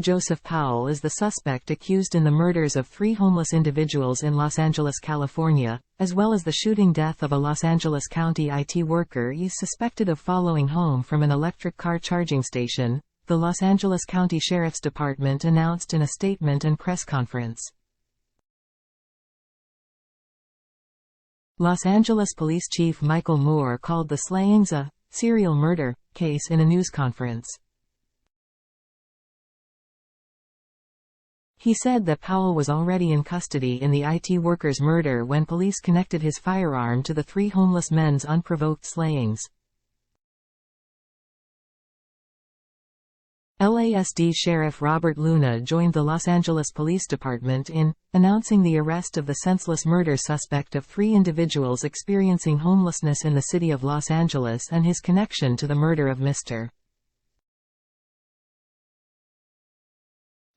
Joseph Powell is the suspect accused in the murders of 3 homeless individuals in Los Angeles, California, as well as the shooting death of a Los Angeles County IT worker. He is suspected of following home from an electric car charging station, the Los Angeles County Sheriff's Department announced in a statement and press conference. Los Angeles Police Chief Michael Moore called the slayings a serial murder case in a news conference. He said that Powell was already in custody in the IT worker's murder when police connected his firearm to the 3 homeless men's unprovoked slayings. LASD Sheriff Robert Luna joined the Los Angeles Police Department in announcing the arrest of the senseless murder suspect of 3 individuals experiencing homelessness in the city of Los Angeles and his connection to the murder of Mr.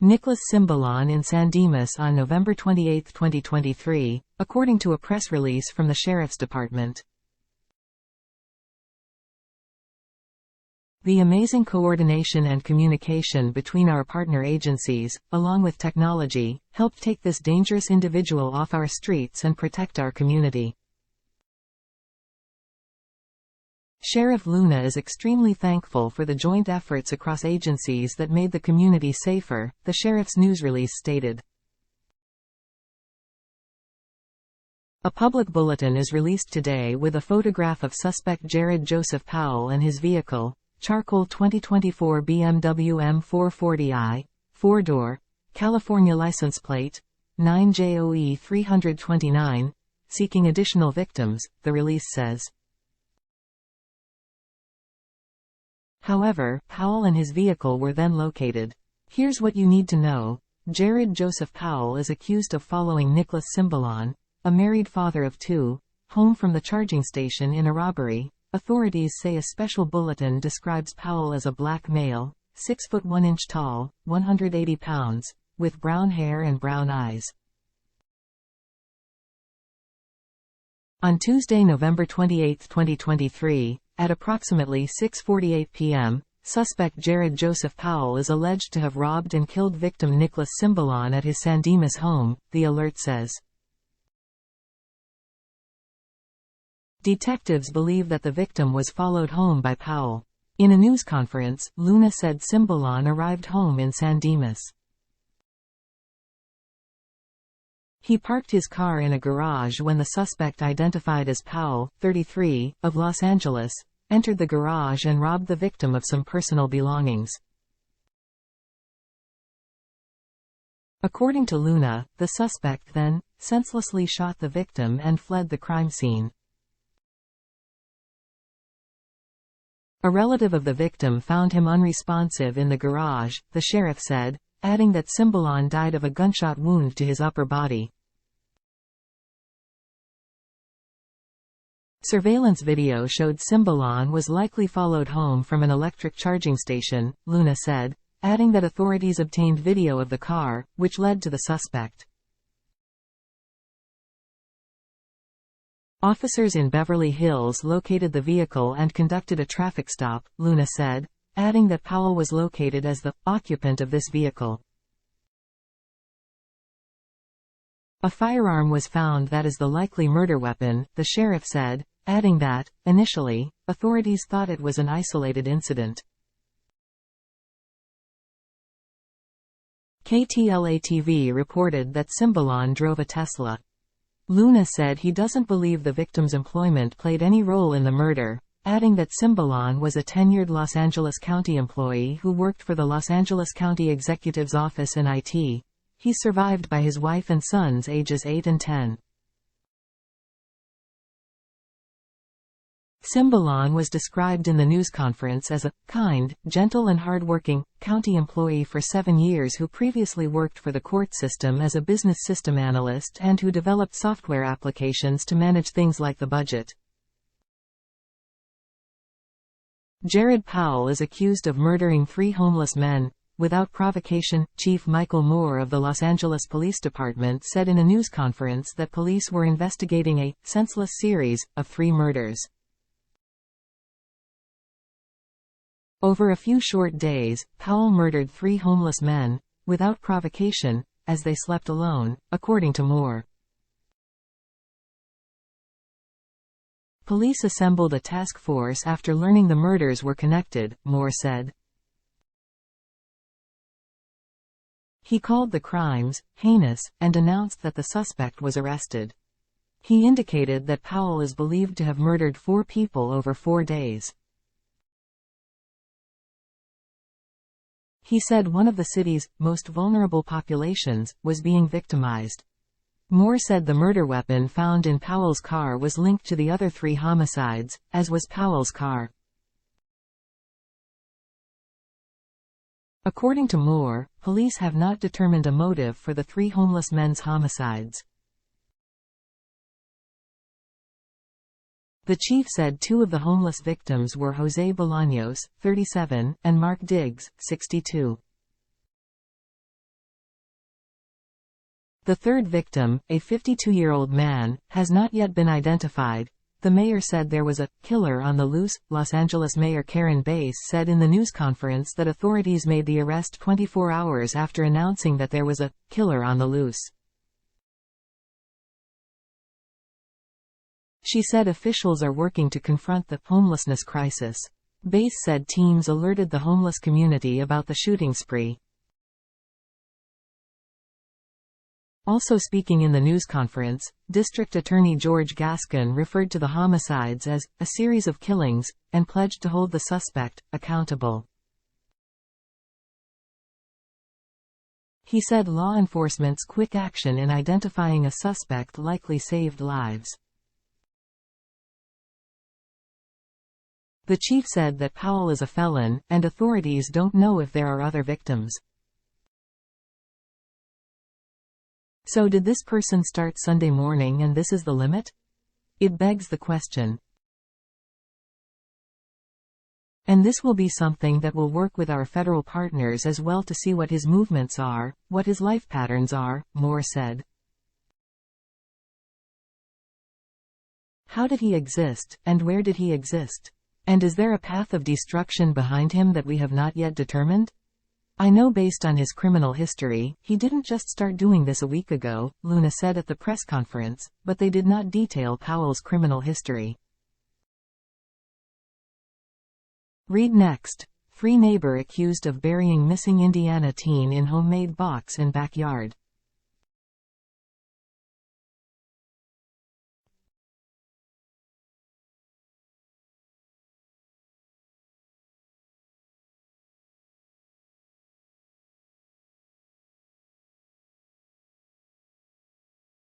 Nicholas Cimbalon in San Dimas on November 28, 2023, according to a press release from the Sheriff's Department. The amazing coordination and communication between our partner agencies, along with technology, helped take this dangerous individual off our streets and protect our community. Sheriff Luna is extremely thankful for the joint efforts across agencies that made the community safer, the sheriff's news release stated. A public bulletin is released today with a photograph of suspect Jerrid Joseph Powell and his vehicle, charcoal 2024 BMW M440i, 4-door, California license plate, 9JOE 329, seeking additional victims, the release says. However, Powell and his vehicle were then located. Here's what you need to know. Jerrid Joseph Powell is accused of following Nicholas Cimbalon, a married father of 2, home from the charging station in a robbery. Authorities say a special bulletin describes Powell as a black male, 6 foot 1 inch tall, 180 pounds, with brown hair and brown eyes. On Tuesday, November 28, 2023, at approximately 6:48 p.m., suspect Jerrid Joseph Powell is alleged to have robbed and killed victim Nicholas Cimbalon at his San Dimas home, the alert says. Detectives believe that the victim was followed home by Powell. In a news conference, Luna said Cimbalon arrived home in San Dimas. He parked his car in a garage when the suspect, identified as Powell, 33, of Los Angeles, entered the garage and robbed the victim of some personal belongings. According to Luna, the suspect then senselessly shot the victim and fled the crime scene. A relative of the victim found him unresponsive in the garage, the sheriff said, adding that Cimbalon died of a gunshot wound to his upper body. Surveillance video showed Cimbalon was likely followed home from an electric charging station, Luna said, adding that authorities obtained video of the car, which led to the suspect. Officers in Beverly Hills located the vehicle and conducted a traffic stop, Luna said, adding that Powell was located as the occupant of this vehicle. A firearm was found that is the likely murder weapon, the sheriff said, adding that, initially, authorities thought it was an isolated incident. KTLA-TV reported that Cimbalon drove a Tesla. Luna said he doesn't believe the victim's employment played any role in the murder, adding that Cimbalon was a tenured Los Angeles County employee who worked for the Los Angeles County Executive's Office in IT. He's survived by his wife and sons ages 8 and 10. Cimbalon was described in the news conference as a kind, gentle and hardworking county employee for 7 years who previously worked for the court system as a business system analyst and who developed software applications to manage things like the budget. Jerrid Powell is accused of murdering 3 homeless men without provocation. Chief Michael Moore of the Los Angeles Police Department said in a news conference that police were investigating a senseless series of 3 murders. Over a few short days, Powell murdered 3 homeless men, without provocation, as they slept alone, according to Moore. Police assembled a task force after learning the murders were connected, Moore said. He called the crimes heinous, and announced that the suspect was arrested. He indicated that Powell is believed to have murdered 4 people over 4 days. He said one of the city's most vulnerable populations was being victimized. Moore said the murder weapon found in Powell's car was linked to the other 3 homicides, as was Powell's car. According to Moore, police have not determined a motive for the 3 homeless men's homicides. The chief said 2 of the homeless victims were Jose Bolaños, 37, and Mark Diggs, 62. The third victim, a 52-year-old man, has not yet been identified. The mayor said there was a killer on the loose. Los Angeles Mayor Karen Bass said in the news conference that authorities made the arrest 24 hours after announcing that there was a killer on the loose. She said officials are working to confront the homelessness crisis. Bass said teams alerted the homeless community about the shooting spree. Also speaking in the news conference, District Attorney George Gascon referred to the homicides as a series of killings, and pledged to hold the suspect accountable. He said law enforcement's quick action in identifying a suspect likely saved lives. The chief said that Powell is a felon, and authorities don't know if there are other victims. So did this person start Sunday morning and this is the limit? It begs the question. And this will be something that will work with our federal partners as well to see what his movements are, what his life patterns are, Moore said. How did he exist, and where did he exist? And is there a path of destruction behind him that we have not yet determined? I know based on his criminal history, he didn't just start doing this a week ago, Luna said at the press conference, but they did not detail Powell's criminal history. Read next. Free neighbor accused of burying missing Indiana teen in homemade box in backyard.